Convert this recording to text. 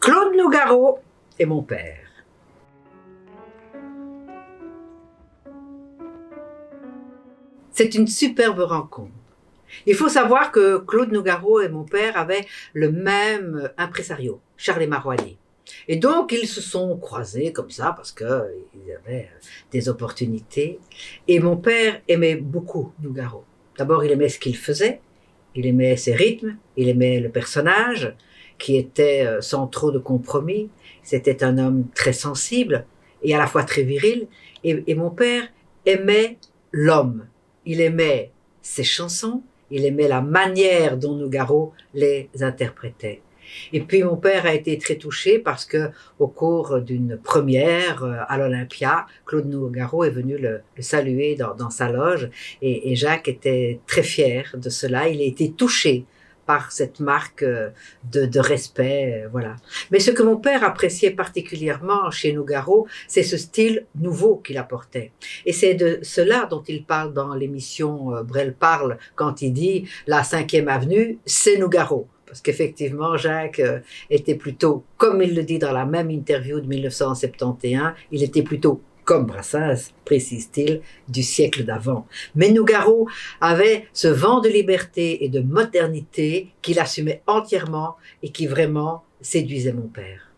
Claude Nougaro est mon père. C'est une superbe rencontre. Il faut savoir que Claude Nougaro et mon père avaient le même impresario, Charles Marouani. Et donc, ils se sont croisés comme ça parce qu'ils avaient des opportunités. Et mon père aimait beaucoup Nougaro. D'abord, il aimait ce qu'il faisait, il aimait ses rythmes, il aimait le personnage qui était sans trop de compromis. C'était un homme très sensible et à la fois très viril. Et mon père aimait l'homme. Il aimait ses chansons, il aimait la manière dont Nougaro les interprétait. Et puis mon père a été très touché parce que au cours d'une première à l'Olympia, Claude Nougaro est venu le saluer dans sa loge et Jacques était très fier de cela. Il a été touché par cette marque de respect, voilà. Mais ce que mon père appréciait particulièrement chez Nougaro, c'est ce style nouveau qu'il apportait. Et c'est de cela dont il parle dans l'émission Brel parle quand il dit la 5e avenue, c'est Nougaro. Parce qu'effectivement, Jacques était plutôt, comme il le dit dans la même interview de 1971, il était plutôt comme Brassens, précise-t-il, du siècle d'avant. Mais Nougaro avait ce vent de liberté et de modernité qu'il assumait entièrement et qui vraiment séduisait mon père.